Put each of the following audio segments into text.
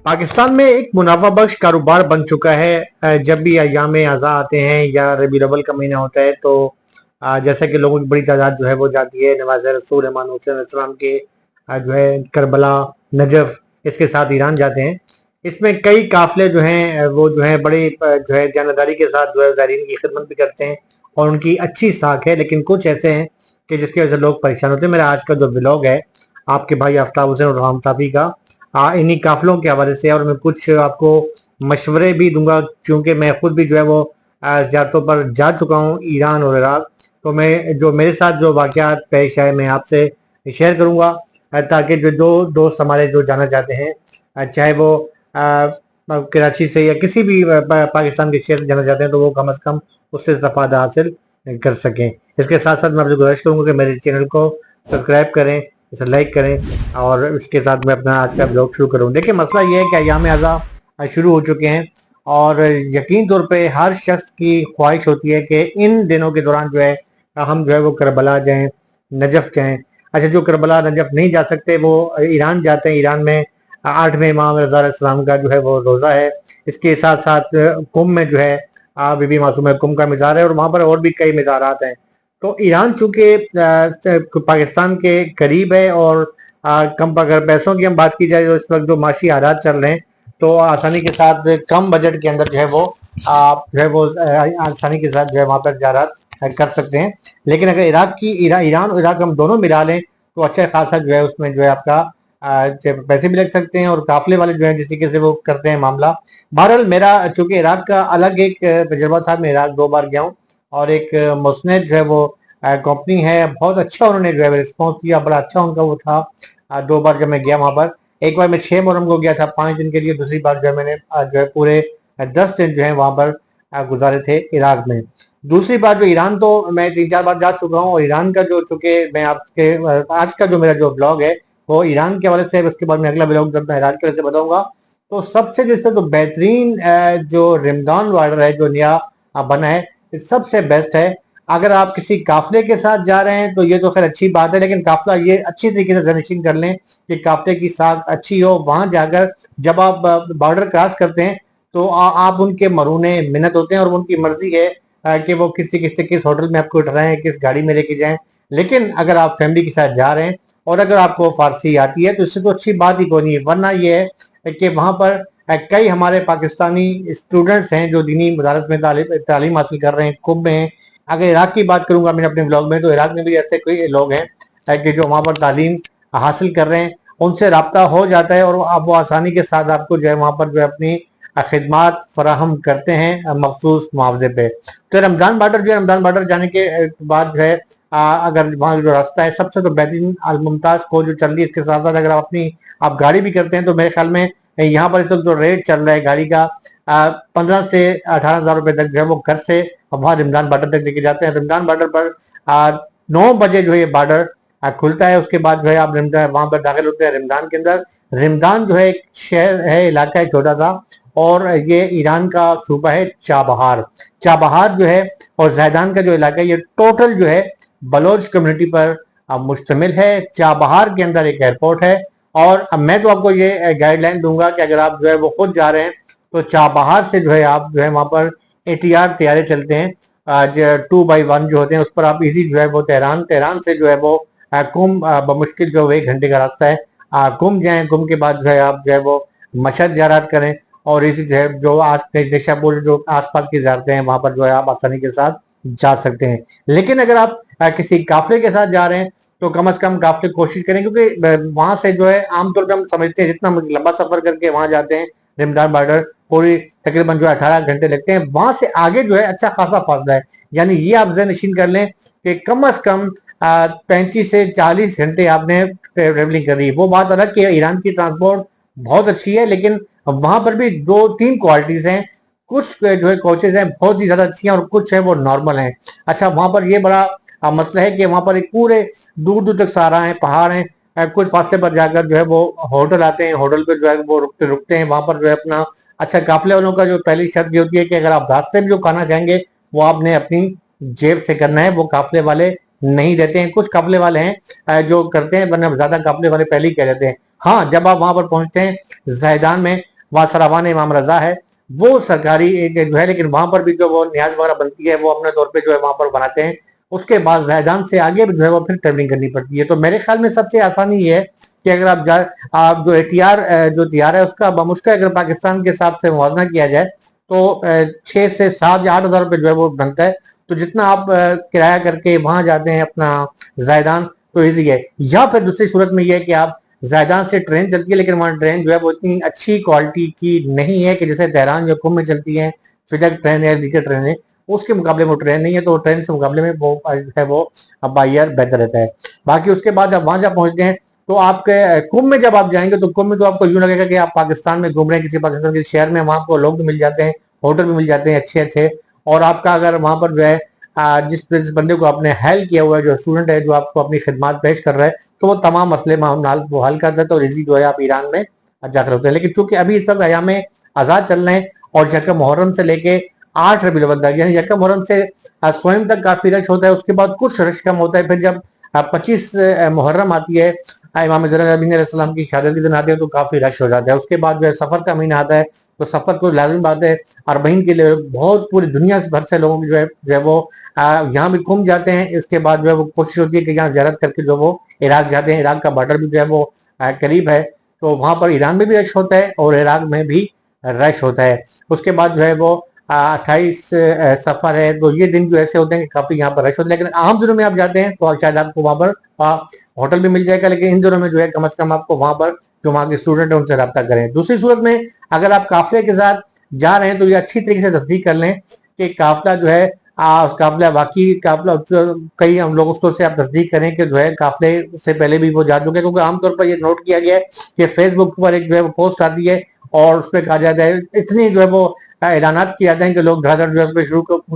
पाकिस्तान में एक मुनाफा बख्श कारोबार बन चुका है। जब भी अय्याम आज़ा आते हैं या रबी अव्वल का महीना होता है तो जैसा कि लोगों की बड़ी तादाद जो है वो जाती है नवाज रसूल इमाम हुसैन अलैहिस्सलाम के जो है करबला, नजफ, इसके साथ ईरान जाते हैं। इसमें कई काफिले जो हैं वो जो है बड़ी जो है जानदारी के साथ जो है ज़ायरीन की खिदमत भी करते हैं और उनकी अच्छी साख है। लेकिन कुछ ऐसे हैं कि जिसकी वजह से लोग परेशान होते हैं। मेरा आज का जो व्लॉग है आपके भाई आफ्ताब हुसैन और राम साफी का इन्हीं काफिलों के हवाले से, और मैं कुछ आपको मशवरे भी दूंगा क्योंकि मैं खुद भी जो है वो ज़ियारतों पर जा चुका हूँ ईरान और इराक। तो मैं जो मेरे साथ जो वाक़यात पेश आए मैं आपसे शेयर करूंगा ताकि जो जो दोस्त हमारे जो जाना चाहते हैं चाहे वो कराची से या किसी भी पाकिस्तान के शहर से जाना चाहते हैं तो वो कम अज़ कम उससे इस्तेफादा हासिल कर सकें। इसके साथ साथ मैं आपसे गुजारिश करूंगा कि मेरे चैनल को सब्सक्राइब करें, इसे लाइक करें और इसके साथ मैं अपना आज का ब्लॉग शुरू करूँ। देखिए मसला ये है कि अय्याम आज़ा शुरू हो चुके हैं और यकीन तौर पे हर शख्स की ख्वाहिश होती है कि इन दिनों के दौरान जो है हम जो है वो करबला जाएं, नजफ जाएं। अच्छा, जो करबला नजफ नहीं जा सकते वो ईरान जाते हैं। ईरान में 8वें इमाम रज़ा अलैहिस्सलाम का जो है वो रोज़ा है। इसके साथ साथ कुम में जो है बीबी मासूम कुम का मज़ार है और वहाँ पर और भी कई मज़ारात हैं। तो ईरान चूंकि पाकिस्तान के करीब है और कम, अगर पैसों की हम बात की जाए तो इस वक्त जो माशी हालात चल रहे हैं तो आसानी के साथ कम बजट के अंदर जो है वो आप जो है वो आसानी के साथ जो है वहाँ पर ज़ियारत कर सकते हैं। लेकिन अगर ईरान और इराक हम दोनों मिला लें तो अच्छा खासा जो है उसमें जो है आपका पैसे भी लग सकते हैं और काफिले वाले जो है जिस तरीके से वो करते हैं मामला। बहरहाल मेरा चूंकि इराक का अलग एक तजर्बा था, मैं इराक 2 बार गया हूँ और एक मुस्नेद जो है वो कंपनी है, बहुत अच्छा उन्होंने जो है रिस्पॉन्स दिया, बड़ा अच्छा उनका वो था। 2 बार जब मैं गया वहां पर, एक बार मैं 6 मुहर्रम को गया था 5 दिन के लिए, दूसरी बार जो है मैंने जो है पूरे 10 दिन जो है वहां पर गुजारे थे इराक में। दूसरी बार जो ईरान, तो मैं 3-4 बार जा चुका हूँ और ईरान का जो चूंकि मैं आपके आज का जो मेरा जो ब्लॉग है वो ईरान के हवाले से है, उसके बाद मैं अगला ब्लॉग जब मैं इराक के हवाले से बताऊंगा। तो सबसे जिससे तो बेहतरीन जो रमजान बॉर्डर है जो नया बना है सबसे बेस्ट है। अगर आप किसी काफिले के साथ जा रहे हैं तो ये तो खैर अच्छी बात है, लेकिन काफिला ये अच्छी तरीके से जर्निशिंग कर लें कि काफिले की साख अच्छी हो। वहां जाकर जब आप बॉर्डर क्रॉस करते हैं तो आप उनके मरूने मिन्नत होते हैं और उनकी मर्जी है कि वो किस होटल में आपको ठहराएं, किस गाड़ी में लेके जाएं। लेकिन अगर आप फैमिली के साथ जा रहे हैं और अगर आपको फारसी आती है तो इससे तो अच्छी बात ही कोई नहीं है। वरना ये है कि वहां पर कई हमारे पाकिस्तानी स्टूडेंट्स हैं जो दीनी मदारस में तालीम हासिल कर रहे हैं, कुंभ में हैं। अगर इराक की बात करूंगा मैंने अपने ब्लॉग में, तो इराक में भी ऐसे कोई लोग हैं कि जो वहां पर तालीम हासिल कर रहे हैं, उनसे रब्ता हो जाता है और अब वो आसानी के साथ आपको जो है वहां पर जो है अपनी खिदमात फराहम करते हैं मखसूस मुआवजे पे। तो रमजान बॉर्डर जो है, रमजान बॉर्डर जाने के बाद जो है अगर वहाँ जो रास्ता है सबसे तो बेहतरीन अल मुमताज को जो चल रही है, इसके साथ साथ अगर आप गाड़ी भी करते हैं तो मेरे ख्याल में यहाँ पर इस वक्त जो रेट चल रहा है गाड़ी का 15 से 18 हज़ार रुपए तक जो है वो घर से वहाँ रमजान बॉर्डर तक लेके जाते हैं। रमजान बॉर्डर पर 9 बजे जो है ये बॉर्डर खुलता है। उसके बाद जो है आप रमजान वहां पर दाखिल होते हैं रमजान के अंदर। रमजान जो है एक शहर है, इलाका है छोटा सा, और ये ईरान का सूबा है चाबहार। चाबहार जो है और जैदान का जो इलाका है ये टोटल जो है बलोच कम्युनिटी पर मुश्तमिल है। चाबहार के अंदर एक एयरपोर्ट है और अब मैं तो आपको ये गाइडलाइन दूंगा कि अगर आप जो है वो खुद जा रहे हैं तो चाबहार से जो है आप जो है वहां पर ATR तैयारे चलते हैं, आज 2x1 जो होते हैं उस पर आप इजी जो है वो तेहरान से जो है वो कुम बमुश्किल जो 1 घंटे का रास्ता है कुम जाएं। कुम के बाद जो है आप जो है वो मशहद ज़ियारत करें और इसी जो है जो आज निशापुर जो आसपास की ज़ियारतें हैं वहां पर जो है आप आसानी के साथ जा सकते हैं। लेकिन अगर आप किसी काफिले के साथ जा रहे हैं तो कम से कम काफिले कोशिश करें, क्योंकि वहां से जो है आमतौर पर हम समझते हैं जितना लंबा सफर करके वहां जाते हैं रमजान बॉर्डर पूरी तकरीबन जो 18 घंटे लगते हैं, वहां से आगे जो है अच्छा खासा फासला है। यानी ये आप ज़हन कर लें कि कम से कम 35 से 40 घंटे आपने ट्रेवलिंग करी है। वो बात अलग कि ईरान की ट्रांसपोर्ट बहुत अच्छी है, लेकिन वहां पर भी 2-3 क्वालिटीज हैं। कुछ जो है कोचेज हैं बहुत ही ज्यादा अच्छी हैं और कुछ है वो नॉर्मल हैं। अच्छा, वहां पर ये बड़ा मसला है कि वहां पर एक पूरे दूर दूर तक सहारा है, पहाड़ हैं, कुछ फासले पर जाकर जो है वो होटल आते हैं, होटल पे जो है वो रुकते हैं। वहां पर जो है अपना अच्छा, काफिले वालों का जो पहली शर्त ये होती है कि अगर आप रास्ते में जो खाना खाएंगे वो आपने अपनी जेब से करना है, वो काफिले वाले नहीं देते हैं। कुछ काफिले वाले हैं जो करते हैं, वरना ज्यादा काफिले वाले पहले ही कह देते हैं। हाँ, जब आप वहां पर पहुंचते हैं जैदान में वहाँ सरावान इमाम रजा है, वो सरकारी एक जो है, लेकिन वहां पर भी जो वो न्याज वगैरह बनती है वो अपने तौर पे जो है वहां पर बनाते हैं। उसके बाद ज़ैदान से आगे जो है वो फिर ट्रेवलिंग करनी पड़ती है। तो मेरे ख्याल में सबसे आसानी ये है कि अगर आप जो एटीआर जो तियार है उसका बमुश्किल अगर पाकिस्तान के हिसाब से मुआवजा किया जाए तो 6 से 7 या 8 हज़ार रुपये जो है वो बनता है। तो जितना आप किराया करके वहां जाते हैं अपना ज़ैदान, तो ईजी है। या फिर दूसरी सूरत में यह है कि आप ज़ैदान से ट्रेन चलती है, लेकिन वहाँ ट्रेन जो है वो इतनी अच्छी क्वालिटी की नहीं है कि जैसे तेहरान या कुम में चलती है फिडक ट्रेन या दीगर ट्रेनें, उसके मुकाबले में वो ट्रेन नहीं है। तो ट्रेन के मुकाबले में वो है वो बाई एयर बेहतर रहता है। बाकी उसके बाद जब वहां जब पहुंचते हैं तो आपके कुंभ में जब आप जाएंगे तो कुंभ में तो आपको यूं लगेगा कि आप पाकिस्तान में घूम रहे हैं, किसी पाकिस्तान के शहर में। वहां आपको लोग भी मिल जाते हैं, होटल भी मिल जाते हैं अच्छे अच्छे। और आपका अगर वहां पर जो है जिस बंदे को आपने हेल्प किया हुआ है, जो स्टूडेंट है जो आपको अपनी खिदमत पेश कर रहा है, तो वो तमाम मसले मामलात वो हल कर देता है और इजी जो है आप ईरान में जाकर होते हैं। लेकिन चूंकि अभी इस वक्त अयाम आज़ाद चल रहे हैं और यकम मुहर्रम से लेके 8 रबीउल अव्वल तक, यानी यकम मुहर्रम से स्वयं तक काफी रश होता है। उसके बाद कुछ रश कम होता है। फिर जब 25 मुहर्रम आती है, इमाम ज़ैनुल अलैहिस्सलाम की शहादत के दिन आते हैं, तो काफी रश हो जाता है। उसके बाद जो है सफर का महीना आता है, तो सफर को लाजिम बात है अरबईन के लिए बहुत पूरी दुनिया से भर से लोगों की जो है वो यहाँ भी घूम जाते हैं। इसके बाद जो है वो कोशिश होती है कि यहाँ ज़ियारत करके जो वो इराक जाते हैं। इराक का बॉर्डर भी जो है वो करीब है, तो वहां पर ईरान में भी रश होता है और इराक में भी रश होता है। उसके बाद जो है वो 28 सफर है, तो ये दिन जो ऐसे होते हैं कि काफी यहाँ पर रश होता है। लेकिन आम दिनों में आप जाते हैं तो शायद आपको वहां पर होटल भी मिल जाएगा, लेकिन इन दिनों में जो है कम से कम आपको वहां पर जो वहाँ के स्टूडेंट है उनसे रब्ता करें। दूसरी सूरत में अगर आप काफिले के साथ जा रहे हैं तो ये अच्छी तरीके से तस्दीक कर लें कि काफिला जो है काफिला वाकई काफिला, कई हम लोगों से आप तस्दीक करें कि जो है काफिले से पहले भी वो जा चुके हैं। क्योंकि आमतौर पर ये नोट किया गया है कि फेसबुक पर एक जो है वो पोस्ट आती है और उस पर कहा जाता है, इतनी जो है वो ऐलानात किए जाते हैं कि लोग धड़ाधड़ जो है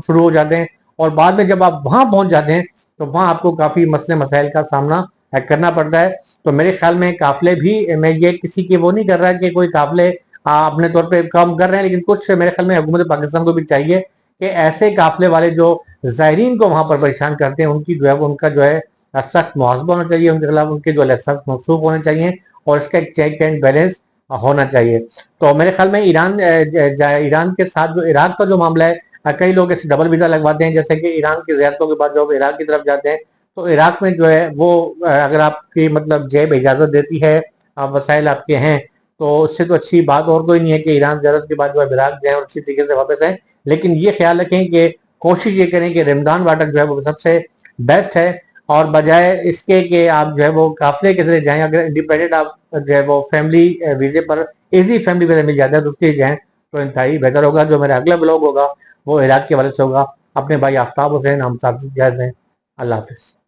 शुरू हो जाते हैं। और बाद में जब आप वहां पहुंच जाते हैं तो वहां आपको काफी मसले मसाइल का सामना करना पड़ता है। तो मेरे ख्याल में काफिले भी, मैं ये किसी की वो नहीं कर रहा कि कोई काफिले अपने तौर पे काम कर रहे हैं, लेकिन कुछ मेरे ख्याल में हुकूमत पाकिस्तान को भी चाहिए कि ऐसे काफिले वाले जो ज़ायरीन को वहां पर परेशान करते हैं उनकी जो है वो उनका जो है सख्त मुआवजा होना चाहिए, उनके खिलाफ उनके जो है सख्त मंसूख होने चाहिए और इसका एक चेक एंड बैलेंस होना चाहिए। तो मेरे ख्याल में ईरान के साथ जो इराक का जो मामला है, कई लोग इसे डबल वीजा लगवाते हैं, जैसे कि ईरान की ज़ियारतों के बाद जब इराक की तरफ जाते हैं तो इराक में जो है वो अगर आपकी मतलब जेब इजाजत देती है, वसाइल आपके हैं, तो उससे तो अच्छी बात और कोई नहीं है कि ईरान ज़ियारत के बाद जो है इराक जाए और अच्छी तरीके से वापस आए। लेकिन ये ख्याल रखें कि कोशिश ये करें कि रमजान वाटर जो है वो सबसे बेस्ट है, और बजाय इसके कि आप जो है वो काफिले के जरिए जाएं, अगर इंडिपेंडेंट आप जो है वो फैमिली वीजे पर इजी फैमिली वीजा मिल जाता है तो उसके जाएं तो इंतहाई बेहतर होगा। जो मेरा अगला ब्लॉग होगा वो इराक के वाले से होगा। अपने भाई आफ्ताब हुसैन हम साथ हैं। अल्लाह हाफिज।